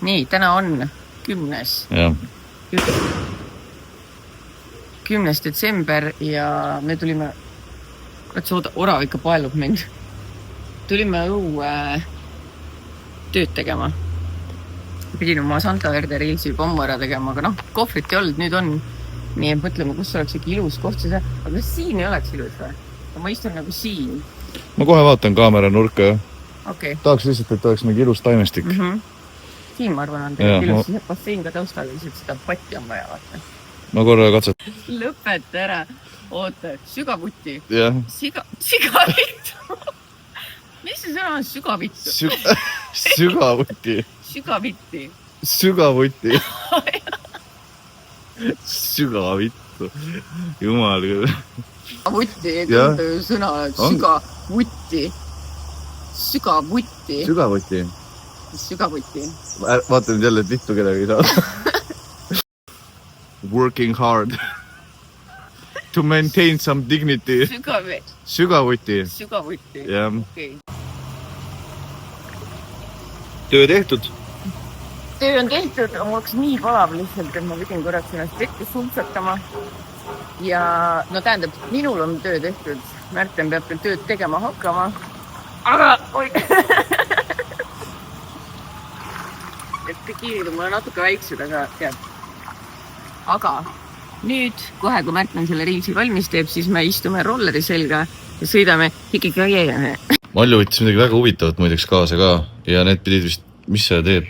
Nii, täna on 10. 10. detsember ja me tulime, orav ikka paelub mind. Tulime õue tööd tegema. Pidin oma Santa Verde Reelsi pommu ära tegema, aga kohvrit ei olnud, nüüd on. Nii et mõtleme, kus oleks ikka ilus koht. Aga kas siin ei oleks ilus või? Ma istun nagu siin. Ma kohe vaatan kaamera nurka. Okay. Tahaks lihtsalt, et oleks mingi ilus taimestik. Siin ma arvan on tegelikult ilus. Siis bassein ka taustal lihtsalt seda patti on vaja vaata. Ma korra katset. Lõpeta ära. Oota, sügavuti. Jah. Sügavittu. Mis see sõna on sügavittu? Sügavuti. Sügavitti. Sügavuti. Sügavittu. Jumal küll. Sügavuti, ei tundu ju sõna. Sügavuti. Sügavuti. Sügavuti. Sügavuti. Vaata nüüd jälle, et vittu kedagi ei saa. Working hard. To maintain some dignity. Sügavuti. Sügavuti. Jah. Okay. Töö tehtud? Töö on tehtud, on oleks nii palav lihtsalt, et ma pidin korraks ennast vette sumpsatama. Ja tähendab, minul on töö tehtud. Märten peab küll tööd tegema hakkama. Aga, oi! Et kiirid on mulle natuke väiksed, aga tead. Aga nüüd, kohe kui Märten selle Reelsi valmis teeb, siis me istume rolleri selga ja sõidame hikikajääne. Malju võttis midagi väga huvitavat muideks kaasa ka ja need pidid vist, mis see teeb?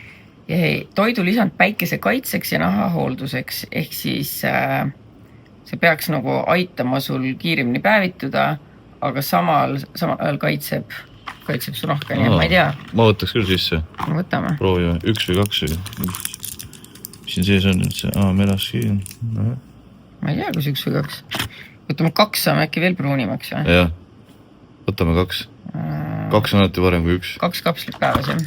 Toidulisand päikese kaitseks ja nahahoolduseks, ehk siis see peaks nagu aitama sul kiiremini päevituda, aga samal ajal kaitseb su nahka, nii et ma ei tea. Ma võtaks küll sisse. Võtame. Proovime, 1 või 2 või? Mis siin sees on nüüd see? Melaskiin. Ma ei tea, kus 1 või 2. Võtame 2, saame äkki veel pruunimaks või? Jah, võtame 2. 2 on alati varem kui 1. 2 kapslit päevas, jah.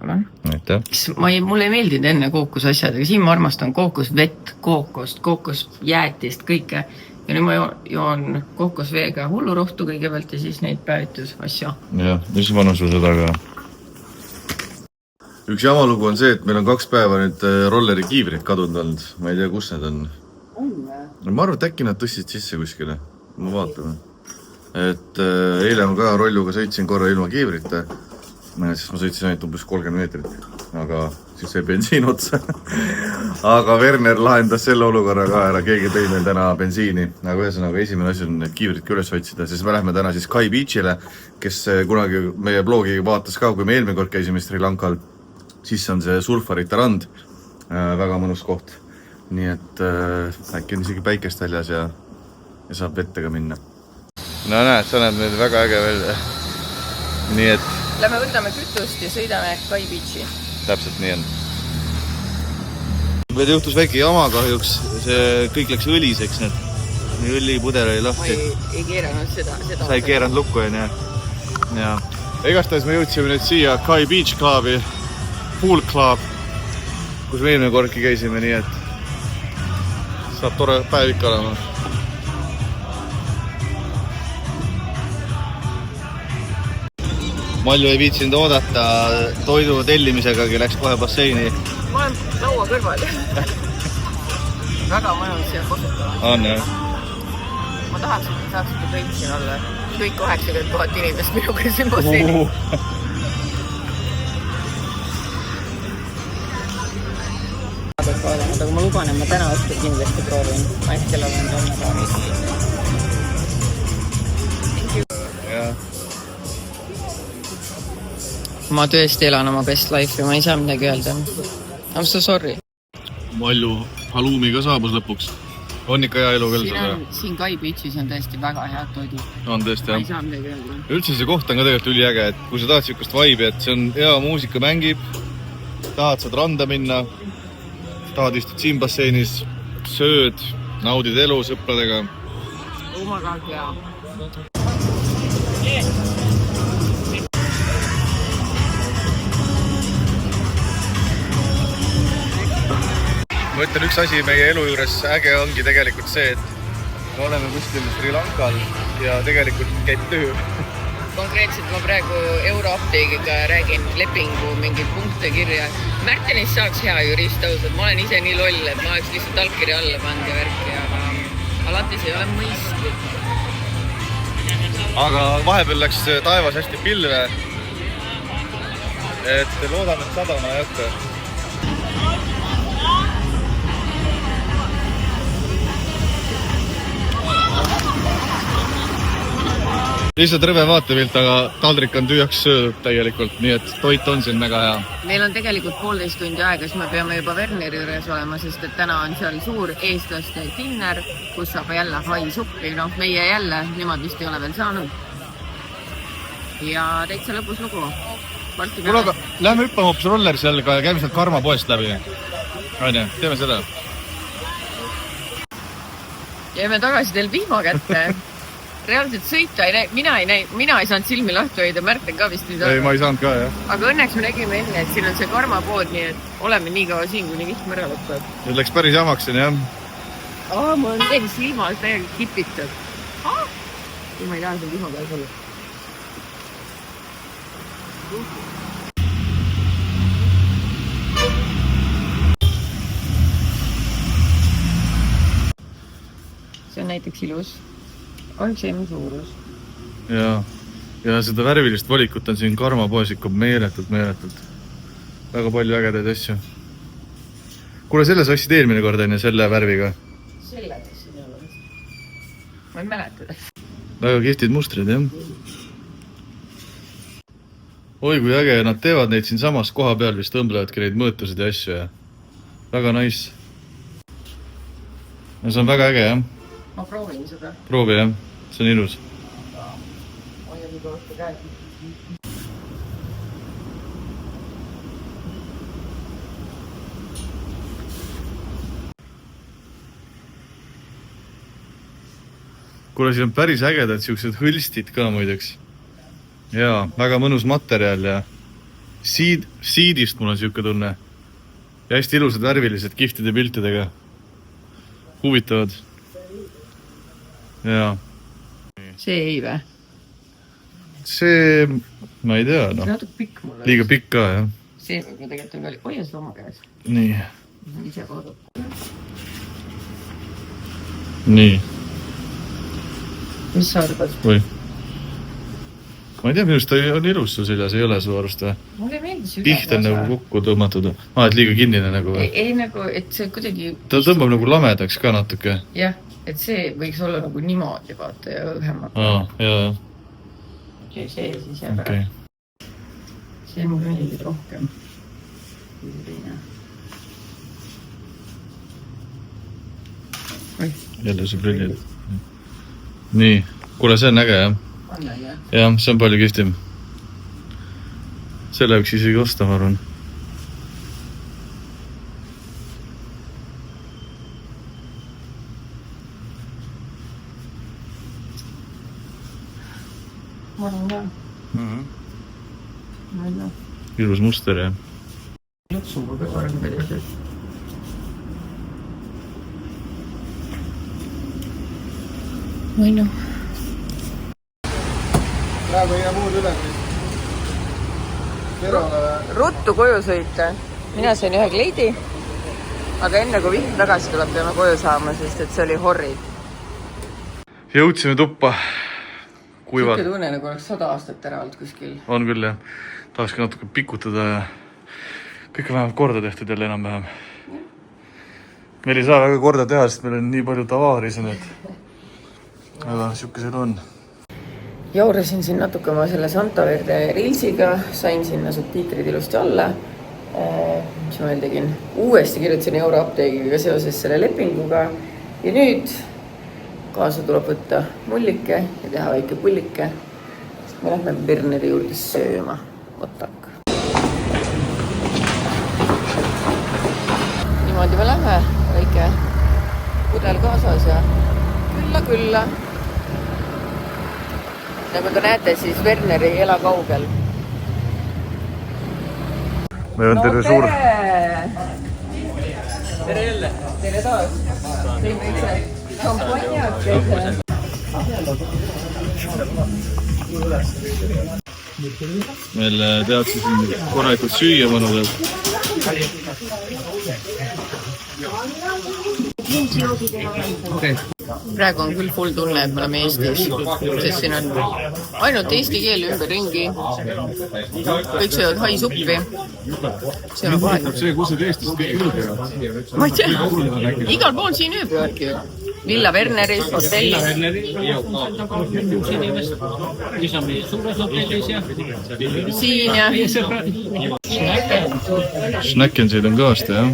Aitäh. Mulle ei meeldinud enne kookosasjad, aga siin ma armastan kookosvett, kookosjäätist, kõike. Ja nüüd ma joon kookosveega hullurohtu kõigepealt ja siis neid päevitus asja. Jah, mis ma annan sul seda ka? Üks jamalugu on see, et meil on 2 päeva nüüd rolleri kiivrid kadunud olnud. Ma ei tea, kus need on. Ma arvan, et äkki nad tõstsid sisse kuskile. Ma vaatame. Et eile ma ka rolluga sõitsin korra ilma kiivrita. Siis ma sõitsin ainult umbes 30 meetrit. Aga siis sai bensiin otsa. Aga Werner lahendas selle olukorra ka ära. Keegi tõi meil täna bensiini. Aga ühesõnaga esimene asi on need kiivrid üles otsida. Siis me lähme täna siis Kai Beachile, kes kunagi meie blogi vaatas ka, kui me eelmine kord käisime Sri Lankal. Siis on see surfarite rand. Väga mõnus koht. Nii et äkki on isegi päikest väljas ja saab vette ka minna. No näed, sa näed meil väga äge välja. Nii et lähme võtame kütust ja sõidame Kai Beachi. Täpselt nii on. Meil juhtus väike jama kahjuks. See kõik läks õliseks nüüd. Nii õlipudel oli lahti. Ma ei keeranud seda. Sa ei keeranud lukku, on ja. Igastahes me jõudsime nüüd siia Kai Beach Clubi, Pool Club, kus me eelmine kordki käisime, nii et saab tore päev ikka olema. Malju ei viitsinud oodata toidu tellimisegagi, läks kohe basseini. Ma olen laua kõrval. Väga mõnus siia kosutama. On, jah. Ma tahaks, et saaksite kõik siin olla. Kõik 80 000 inimest minuga siin basseini. Aga ma luban, et ma täna õhtul kindlasti proovin. Ma hetkel olen tunne paaris. Ma tõesti elan oma best life ja ma ei saa midagi öelda. I'm so sorry. Malju halloumi ka saabus lõpuks. On ikka hea elu küll seda? Siin Kai Beachis on tõesti väga head toidud. On tõesti, jah. Ma ei saa midagi öelda. Üldse see koht on ka tegelikult üliäge, et kui sa tahad siukest vibe'i, et see on hea muusika mängib, tahad saad randa minna, tahad istud siin basseinis, sööd, naudid elu sõpradega. Oh my god, hea. Ma ütlen, üks asi meie elu juures äge ongi tegelikult see, et me oleme kuskil Sri Lankal ja tegelikult käib töö. konkreetselt ma praegu Euroapteegiga räägin lepingu mingeid punkte kirja. Märtenist saaks hea jurist ausalt. Ma olen ise nii loll, et ma oleks lihtsalt allkirja alla pannud ja värki, aga alates ei ole mõistlik. Aga vahepeal läks taevas hästi pilve. Et loodame, et sadama ei hakka. Lihtsalt rõve vaatepilt, aga taldrik on tühjaks söödud täielikult, nii et toit on siin väga hea. Meil on tegelikult 1,5 tundi aega, siis me peame juba Werneri juures olema, sest et täna on seal suur eestlaste dinner, kus saab jälle haisuppi. Meie jälle, nemad vist ei ole veel saanud. Ja täitsa lõpus lugu. Kuule, aga lähme hüppama hoopis roller selga ja käime sealt Karma poest läbi. Teeme seda. Jäime tagasi teil vihma kätte. Reaalselt sõita ei näe, mina ei saanud silmi lahti hoida, Märten ka vist nüüd. Ei, ma ei saanud ka, jah. Aga õnneks me nägime enne, et siin on see Karma pood, nii et oleme nii kaua siin, kuni vihm ära lõpeb. Nüüd läks päris jamaks siin, jah. Mul on teil silmas täiega kipitud. Ma ei taha seal vihma peal olla. See on näiteks ilus. Algsemi suurus. Ja seda värvilist valikut on siin Karma poes ikka meeletult. Väga palju ägedaid asju. Kuule, selle sa ostsid eelmine kord enne selle värviga? Selle siin ei ole. Ma ei mäletada. Väga kihvtid mustrid, jah. Oi, kui äge, nad teevad neid siin samas koha peal, vist õmblevadki neid mõõtusid ja asju. Ja. Väga nice. Ja see on väga äge, jah. Ma proovin seda. Proovi, jah. See on ilus. Kuule, siin on päris ägedad siuksed hõlstid ka muideks. Jaa, väga mõnus materjal ja siidist mul on siuke tunne. Ja hästi ilusad värvilised kihtide piltidega. Huvitavad. Jaa. See ei vä? See, ma ei tea, noh. See natuke pikk mulle. Liiga pikk ka, jah. See võib-olla tegelikult on ka hoia seda oma käes. Nii. Ma ise vaadata. Nii. Mis sa arvad? Või? Ma ei tea, minust ta on ilus su seljas, ei ole su arust või? Mulle meeldis üle. Piht on nagu kokku tõmmatud. Et liiga kinnine nagu või? Ei nagu, et see kuidagi... Ta tõmbab nagu lamedaks ka natuke. Jah, et see võiks olla nagu niimoodi, vaata, ja õhemad. Jaa. See siis jääb ära. See mul meeldib rohkem. Jälle su prillid. Nii. Kuule, see on äge, jah? Jah, see on palju kihvtim. Selle võiks isegi osta, ma arvan. Ma arvan ka. Ilus muster, jah. Lõtsuga ka parem päriselt. Või noh. Praegu ei jää muud üle. Ruttu koju sõita. Mina sain ühe kleidi. Aga enne kui vihm tagasi tuleb, peame koju saama, sest et see oli horrid. Jõudsime tuppa. Kuivad. Sikke tunne, nagu oleks 100 aastat ära olnud kuskil. On küll, jah. Tahaks ka natuke pikutada ja kõike vähemalt korda tehtud jälle enam-vähem. Meil ei saa väga korda teha, sest meil on nii palju tavaari siin, et aga siukesed on. Jaurasin siin natuke oma selle Santa Verde Reelsiga, sain sinna subtiitrid ilusti alla. Mis ma veel tegin? Uuesti kirjutasin Euroapteegiga seoses selle lepinguga. Ja nüüd kaasa tuleb võtta mullike ja teha väike pullike. Me lähme Werneri juurde sööma. Otak. Niimoodi me lähme. Väike pudel kaasas ja külla. Nagu te näete, siis Werneri ei ela kaugel. Meil on terve suur... Tere jälle! Tere taas! Teeme üks šampanjak. meil tehakse siin korralikult süüa mõnudelt. Praegu on küll full tunne, et me oleme Eestis, sest siin on ainult eesti keel ümber ringi. Kõik söövad haisuppi. See on vahet. See, kus need Eestis kõik üldivad? Ma ei tea. Igal pool siin ööbivadki. Villa Werneris, hotellis. Siin ja... Schnackenseid on kõvasti, jah?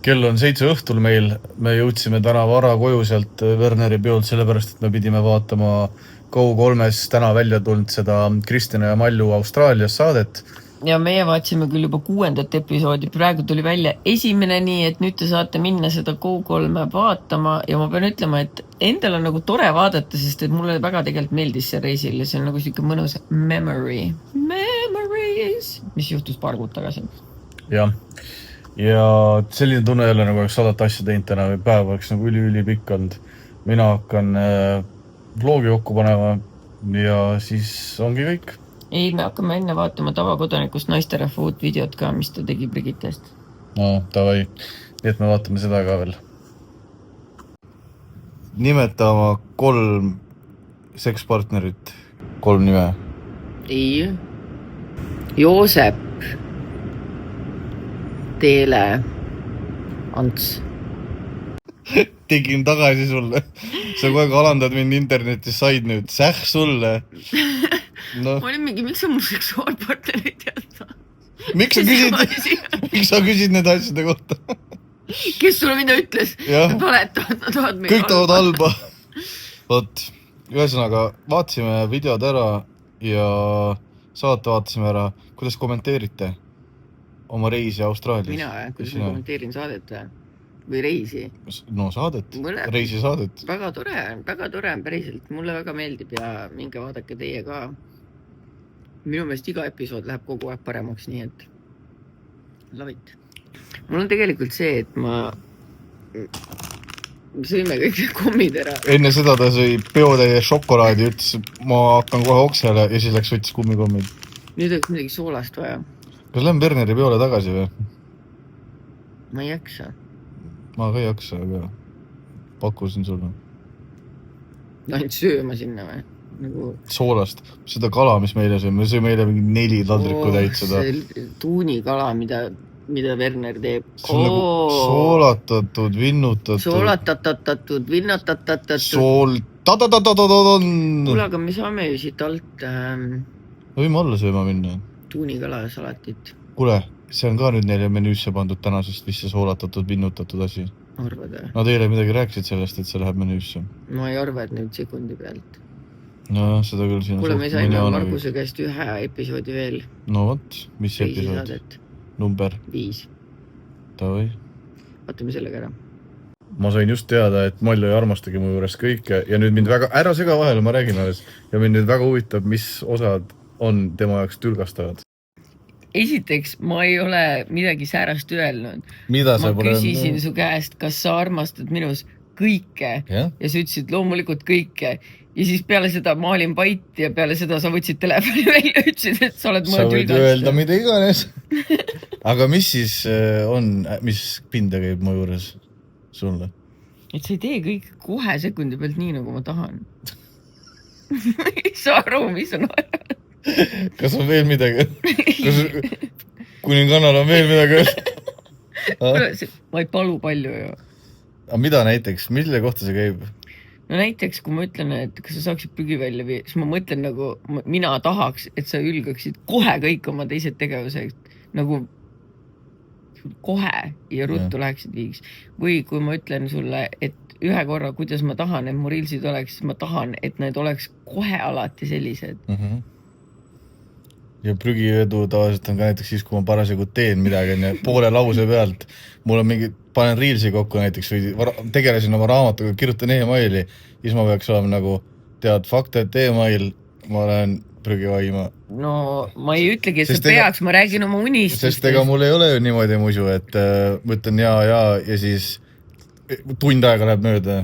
Kell on 7 õhtul meil. Me jõudsime täna vara koju sealt Werneri peolt, sellepärast, et me pidime vaatama Go3-s täna välja tulnud seda Kristjan ja Mallu Austraalias saadet. Ja meie vaatsime küll juba 6. episoodi. Praegu tuli välja esimene, nii et nüüd te saate minna seda Go3 vaatama ja ma pean ütlema, et endal on nagu tore vaadata, sest et mulle väga tegelikult meeldis see reisil ja see on nagu siuke mõnus memories, mis juhtus paar kuud tagasi. Jah. Ja selline tunne jälle nagu oleks 100 asja teinud täna või päev oleks nagu üli pikk olnud. Mina hakkan vlogi kokku panema ja siis ongi kõik. Ei, me hakkame enne vaatama tavakodanikust naisterahva uut videot ka, mis ta tegi Brigitest. No, tavai. Nii et me vaatame seda ka veel. Nimeta oma 3 sekspartnerit. 3 nime. Ei. Joosep. Teele. Ants. Tegin tagasi sulle. Sa kogu aeg alandad mind internetis said nüüd. Säh sulle. No. Ma olin mingi, miks sa mu seksuaalpartnerit teada? Miks sa küsid need asjade kohta? Kes sulle mida ütles? Nad valetavad, nad tahavad meil kõik tahavad halba. Võt, ühesõnaga, vaatasime videod ära ja saate vaatasime ära. Kuidas kommenteerite oma reisi Austraalias? Mina, kuidas ma kommenteerin saadet või reisi? No saadet, reisi saadet. Väga tore, päriselt. Mulle väga meeldib ja minge vaadake teie ka. Minu meelest iga episood läheb kogu aeg paremaks, nii et love it. Mul on tegelikult see, et ma sõime kõik kommid ära. Enne seda ta sõi peotäie šokolaadi, ütles, ma hakkan kohe oksele ja siis läks võttis kummikommid. Nüüd oleks midagi soolast vaja. Kas lähen Werneri peole tagasi või? Ma ei jaksa. Ma ka ei jaksa, aga pakkusin sulle. Ainult sööma sinna või? Nagu... Soolast. Seda kala, mis meile sõi. Me sõi meile mingi 4 taldrikku täit seda. See tuunikala, mida Werner teeb. See on nagu soolatatud, vinnutatud. Soolatatud, vinnutatud. Kuule, aga me saame ju siit alt... Võime alla sööma minna. Tuunikala salatit. Kuule, see on ka nüüd neile menüüsse pandud tänasest vist see soolatatud, vinnutatud asi. Arvad või? Nad eile midagi rääkisid sellest, et see läheb menüüsse. Ma ei arva, et nüüd sekundi pealt. No, seda küll siin on. Kuule, me saime Marguse käest 1 episoodi veel. No võt, mis episood? Number? 5. Tavai. Vaatame sellega ära. Ma sain just teada, et Mallu ei armastagi mu juures kõike ja nüüd mind väga, ära sega vahele, ma räägin alles. Ja mind nüüd väga huvitab, mis osad on tema jaoks tülgastavad. Esiteks, ma ei ole midagi säärast öelnud. Mida sa pole... Ma küsisin su käest, kas sa armastad minus kõike ja sa ütlesid loomulikult kõike. Ja siis peale seda ma olin vait ja peale seda sa võtsid telefoni välja ja ütlesid, et sa oled sa võid öelda mida iganes. Aga mis siis on, mis pinda käib mu juures sulle? Et sa ei tee kõik kohe sekundi pealt nii, nagu ma tahan. Ma ei saa aru, mis on vaja. Kas on veel midagi? Kas kuningannal on veel midagi? Ma ei palu palju ju. Aga mida näiteks? Mille kohta see käib? No näiteks, kui ma ütlen, et kas sa saaksid prügi välja või, siis ma mõtlen nagu, mina tahaks, et sa ülgaksid kohe kõik oma teised tegevused nagu kohe ja ruttu läheksid viiks. Või kui ma ütlen sulle, et ühe korra, kuidas ma tahan, et mu reelsid oleks, siis ma tahan, et need oleks kohe alati sellised. Ja prügivedu tavaliselt on ka näiteks siis, kui ma parasjagu teen midagi poole lause pealt. Mul on mingi, panen reelsi kokku näiteks või tegelesin oma raamatuga, kirjutan e-maili. Siis ma peaks olema nagu, tead, fakt, et e-mail, ma olen prügivaima. No ma ei ütlegi, et sa peaks, ma räägin oma unistust. Sest ega mul ei ole ju niimoodi muidu, et mõtlen ja siis tund aega läheb mööda.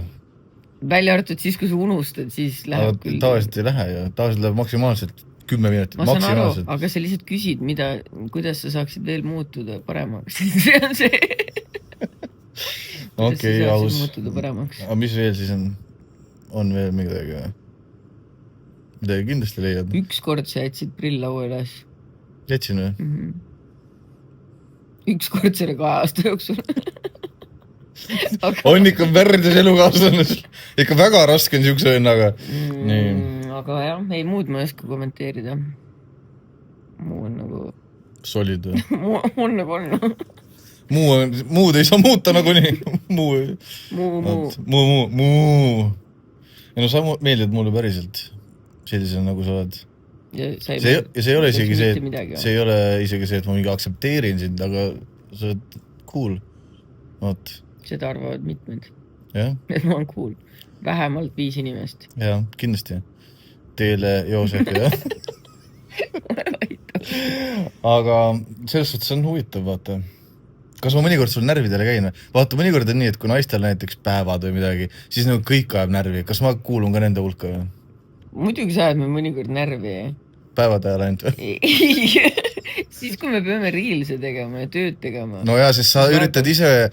välja arvatud siis, kui sa unustad, siis läheb küll. Tavaliselt ei lähe ju, tavaliselt läheb maksimaalselt 10 minutit. Ma saan aru, aga sa lihtsalt küsid, kuidas sa saaksid veel muutuda paremaks. See on see. Okei, aus. Muutuda paremaks. Aga mis veel siis on? On veel midagi? Midagi kindlasti leiad? Ükskord sa jätsid prillaua üles. Jätsin või? Ükskord selle 2 aasta jooksul. On ikka värdjas elukaaslane. Ikka väga raske on siukse õnnaga. Aga jah, ei muud ma ei oska kommenteerida. Muu on nagu... Solid või? Muu on nagu on. Muud ei saa muuta nagu nii. Muu. Ja no sa meeldid mulle päriselt. Sellisel nagu sa oled. Ja see ei ole isegi see, see ei ole isegi see, et ma mingi aksepteerin sind, aga sa oled cool. Oot. Seda arvavad mitmed. Jah? Et ma olen cool. Vähemalt 5 inimest. Jah, kindlasti. Teele, Joosef, jah. Aga selles suhtes on huvitav, vaata. Kas ma mõnikord sul närvidele käin? Vaata, mõnikord on nii, et kui naistel näiteks päevad või midagi, siis nagu kõik ajab närvi. Kas ma kuulun ka nende hulka või? Muidugi sa ajad me mõnikord närvi. Päevade ajal ainult või? Siis kui me peame riilse tegema ja tööd tegema. No jaa, sest sa üritad ise,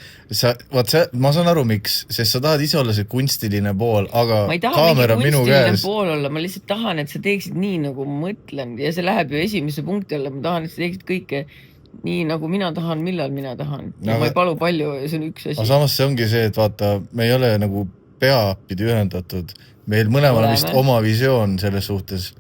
ma saan aru miks, sest sa tahad ise olla see kunstiline pool, aga kaamera minu käes. Ma ei taha mingi kunstiline pool olla, ma lihtsalt tahan, et sa teeksid nii, nagu ma mõtlen. Ja see läheb ju esimese punkti alla, ma tahan, et sa teeksid kõike nii, nagu mina tahan, millal mina tahan. Ja ma ei palu palju, see on üks asi. Aga samas see ongi see, et vaata, me ei ole nagu peapidi ühendatud. Meil mõlemal vist oma visioon selles suhtes.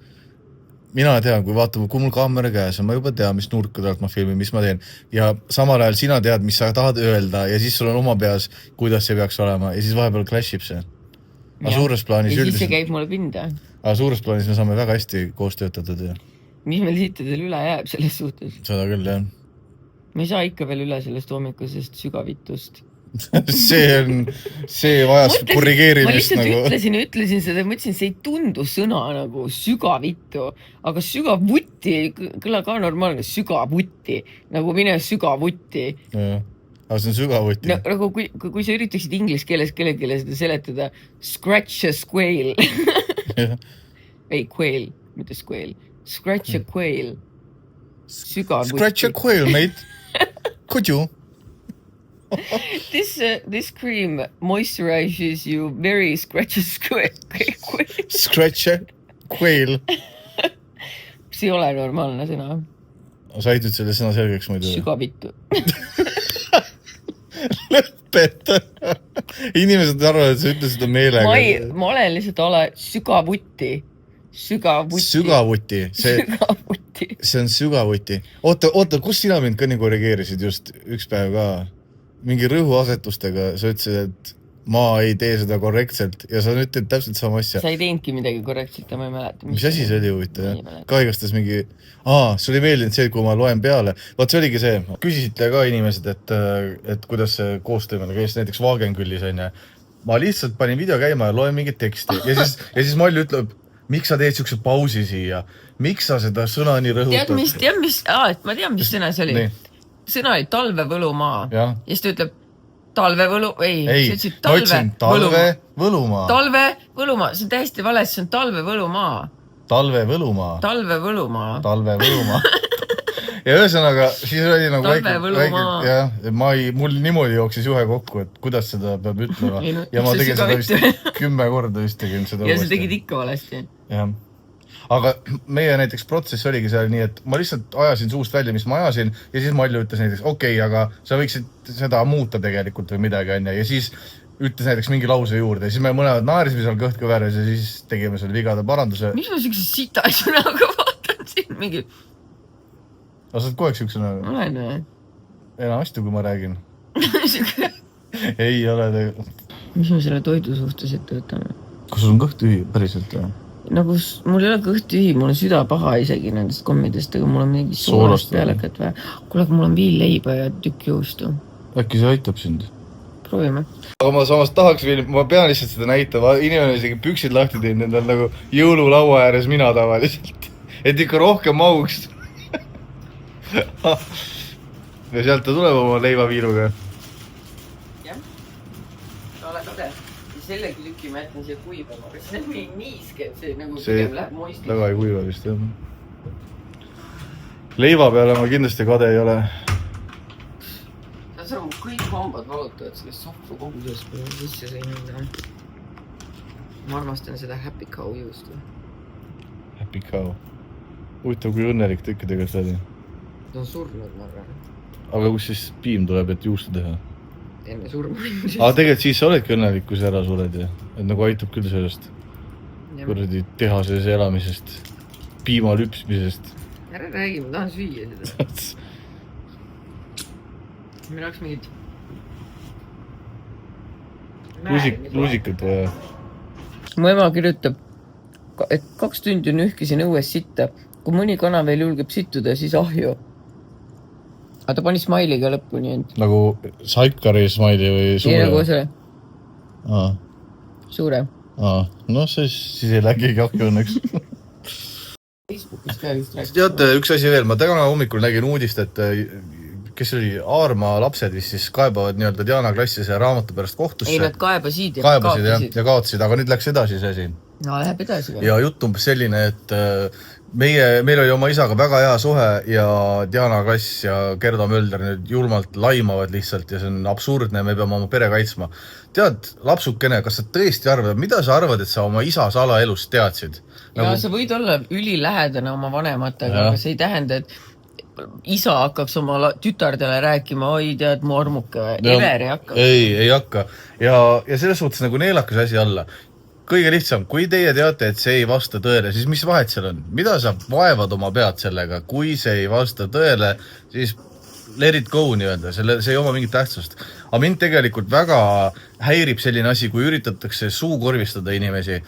Mina tean, kui vaatame, kui mul kaamera käes on, ma juba tean, mis nurkadelt ma filmin, mis ma teen. Ja samal ajal sina tead, mis sa tahad öelda ja siis sul on oma peas, kuidas see peaks olema ja siis vahepeal clashib see. Aga suures plaanis ja siis see käib mulle pinda. Aga suures plaanis me saame väga hästi koos töötatud. Ja. Mis meil siitadel üle jääb selles suhtes? Seda küll, jah. Me ei saa ikka veel üle sellest hommikusest sügavitust. see vajas korrigeerimist nagu. Ma lihtsalt ütlesin seda, ma ütlesin, see ei tundu sõna nagu sügavittu, aga sügavutti kõla ka normaalne, sügavutti, nagu mine sügavutti. Ja, aga see on sügavutti. No, nagu kui sa üritaksid inglis keeles kellelegi seda seletada, scratch a squail. Ei, quail, mitte squail. Scratch a quail. Sügavutti. Scratch a quail, mate. Could you? This cream moisturizes you very scratch a squail. Scratch a quail. See ei ole normaalne sõna. Sa aitad selle sõna selgeks muidu? Sügavittu. Lõpeta. Inimesed arvavad, et sa ütlesid seda meelega. Ma olen lihtsalt sügavutti. Sügavutti. See on sügavutti. Oota, kus sina mind ka nii korrigeerisid just üks päev ka? Mingi rõhuasetustega sa ütlesid, et ma ei tee seda korrektselt ja sa nüüd teed täpselt sama asja. Sa ei teenudki midagi korrektselt ja ma ei mäleta. Mis asi see oli huvitav? Ka igastas mingi... see oli meeldinud see, kui ma loen peale. Vaat see oligi see. Küsisite ka inimesed, et kuidas see koostöömine käis näiteks Vagenküllis on ja ma lihtsalt panin video käima ja loen mingit teksti ja siis Mall ütleb, miks sa teed siukse pausi siia? Miks sa seda sõna nii rõhutad? Ma tean, mis sõna see oli. Sõna oli talvevõlumaa. Ja siis ta ütleb talvevõlu... Ei, ma ütlesin talvevõlumaa. Talvevõlumaa. See on täiesti vales, see on talvevõlumaa. Talvevõlumaa. Talvevõlumaa. Ja ühesõnaga, siis oli nagu väike... Mul niimoodi jooksis juhe kokku, et kuidas seda peab ütlema. Ja ma tegin seda vist 10 korda vist tegin seda. Ja sa tegid ikka valesti. Jah. Aga meie näiteks protsess oligi seal nii, et ma lihtsalt ajasin suust välja, mis ma ajasin ja siis Malju ütles näiteks, okei, aga sa võiksid seda muuta tegelikult või midagi anja. Ja siis ütles näiteks mingi lause juurde ja siis me mõlemad naerisime seal kõht kõveres ja siis tegime selle vigade paranduse. Mis ma siukse sita sõnaga vaatan siin mingi? Aga sa oled kogu aeg siukse sõnaga? Olen või? Enamasti, kui ma räägin. Ei ole. Mis me selle toidu suhtes ette võtame? Kas sul on kõht tühi päriselt või? Nagu mul ei ole kõht tühi, mul on süda paha isegi nendest kommidest, aga mul on mingi soolast pealekat või. Kuule, mul on viilleiba ja tükk juustu. Äkki see aitab sind? Proovime. Aga ma samas tahaks veel, ma pean lihtsalt seda näitama. Inimene isegi püksid lahti teinud, need on nagu jõululaua ääres mina tavaliselt. Et ikka rohkem mahuks. Ja sealt ta tuleb oma leivaviiluga. Jah. Ole kade. sellegi lüki ma jätan siia kuivama, aga siin on nii niiske, et see nagu see pigem läheb moistiks. väga ei kuiva vist, jah. Leiva peale ma kindlasti kade ei ole. Saad aru, kõik hambad valutavad sellest sohvu kogusest, kui ma sisse sõin. Ma armastan seda Happy Cow juust. Happy Cow. Huvitav, kui õnnelik ta ikka tegelikult oli. Ta on surnud, ma arvan. Aga kus siis piim tuleb, et juustu teha? Enne surma. Aga tegelikult siis sa oledki õnnelik, kui sa ära suled ja et nagu aitab küll sellest kuradi tehases elamisest, piima lüpsmisest. Ära räägi, ma tahan süüa seda. Meil oleks mingid luusikud vaja. Mu ema kirjutab, et 2 tundi nühkisin õues sitta. Kui mõni kana veel julgeb sittuda, siis ahju. Aga ta pani smailiga lõppu nii end. Nagu Saikari smaili või suure? Nii nagu see. Suure. No siis ei lähe keegi ahju õnneks. Facebookis ka just rääkis. Teate, üks asi veel. Ma täna hommikul nägin uudist, et kes oli Aarma lapsed vist siis kaebavad nii-öelda Diana klassise raamatu pärast kohtusse. Ei, nad kaebasid ja kaotasid, aga nüüd läks edasi see siin. No läheb edasi. Ja jutt umbes selline, et meil oli oma isaga väga hea suhe ja Diana Klass ja Gerdo Mölder nüüd julmalt laimavad lihtsalt ja see on absurdne ja me peame oma pere kaitsma. Tead, lapsukene, kas sa tõesti arvad, mida sa arvad, et sa oma isa salaelust teadsid? Ja sa võid olla ülilähedane oma vanematega, aga see ei tähenda, et isa hakkaks oma tütardele rääkima, oi tead, mu armuke või? Ever ei hakka. Ei hakka. Ja selles suhtes nagu neelakas asi alla. Kõige lihtsam, kui teie teate, et see ei vasta tõele, siis mis vahet seal on? Mida sa vaevad oma pead sellega? Kui see ei vasta tõele, siis let it go nii-öelda, see ei oma mingit tähtsust. Aga mind tegelikult väga häirib selline asi, kui üritatakse suukorvistada inimesi.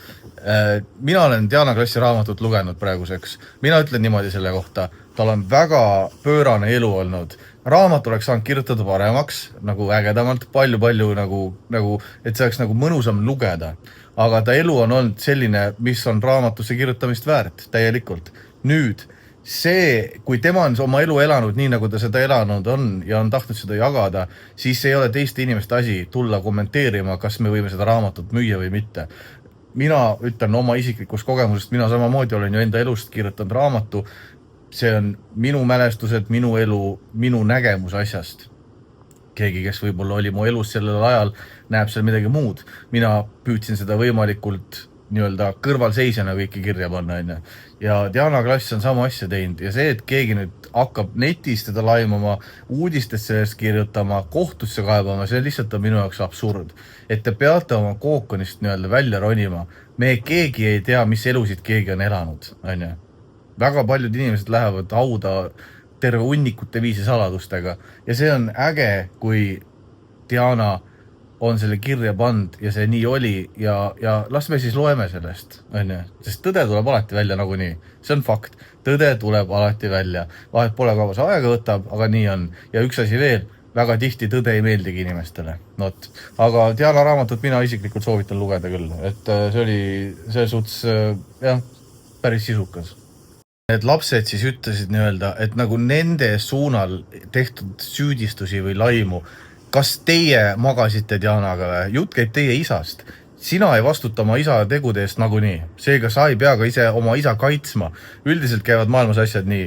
Mina olen Diana Klassi raamatut lugenud praeguseks. Mina ütlen niimoodi selle kohta. Tal on väga pöörane elu olnud. Raamat oleks saanud kirjutada paremaks, nagu ägedamalt, palju nagu, et see oleks nagu mõnusam lugeda. Aga ta elu on olnud selline, mis on raamatusse kirjutamist väärt, täielikult. Nüüd, see, kui tema on oma elu elanud nii, nagu ta seda elanud on ja on tahtnud seda jagada, siis ei ole teiste inimeste asi tulla kommenteerima, kas me võime seda raamatut müüa või mitte. Mina ütlen oma isiklikust kogemusest, mina samamoodi olen ju enda elust kirjutanud raamatu. See on minu mälestused, minu elu, minu nägemus asjast. Keegi, kes võib-olla oli mu elus sellel ajal, näeb seal midagi muud. Mina püüdsin seda võimalikult nii-öelda kõrvalseisjana kõiki kirja panna. Ja Diana Klass on sama asja teinud. Ja see, et keegi nüüd hakkab netis teda laimama, uudistesse sellest kirjutama, kohtusse kaebama, see lihtsalt on minu jaoks absurd. Et te peate oma kookonist nii-öelda välja ronima. Me keegi ei tea, mis elusid keegi on elanud. Väga paljud inimesed lähevad hauda terve hunnikute viisi saladustega. Ja see on äge, kui Diana on selle kirja pand ja see nii oli ja las me siis loeme sellest. Sest tõde tuleb alati välja nagunii. See on fakt. Tõde tuleb alati välja. Vahet pole kaua see aega võtab, aga nii on. Ja üks asi veel, väga tihti tõde ei meeldigi inimestele. Aga Diana raamatut mina isiklikult soovitan lugeda küll. Et see oli selles suhtes päris sisukas. Need lapsed siis ütlesid nii-öelda, et nagu nende suunal tehtud süüdistusi või laimu, kas teie magasite Dianaga või? Jutt käib teie isast. Sina ei vastuta oma isa tegude eest nagunii. Seega sa ei pea ka ise oma isa kaitsma. Üldiselt käivad maailmas asjad nii.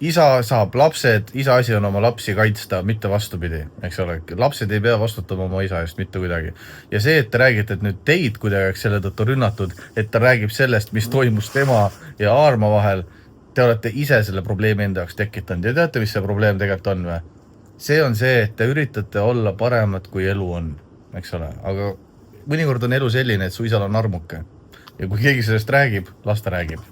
Isa saab lapsed, isa asi on oma lapsi kaitsta, mitte vastupidi. Eks ole, lapsed ei pea vastutama oma isa eest mitte kuidagi. Ja see, et te räägite, et nüüd teid kuidagi selle tõttu rünnatud, et ta räägib sellest, mis toimus tema ja Aarma vahel, te olete ise selle probleemi enda jaoks tekitanud. Ja teate, mis see probleem tegelikult on või? See on see, et te üritate olla paremad, kui elu on. Eks ole? Aga mõnikord on elu selline, et su isal on armuke. Ja kui keegi sellest räägib, las ta räägib.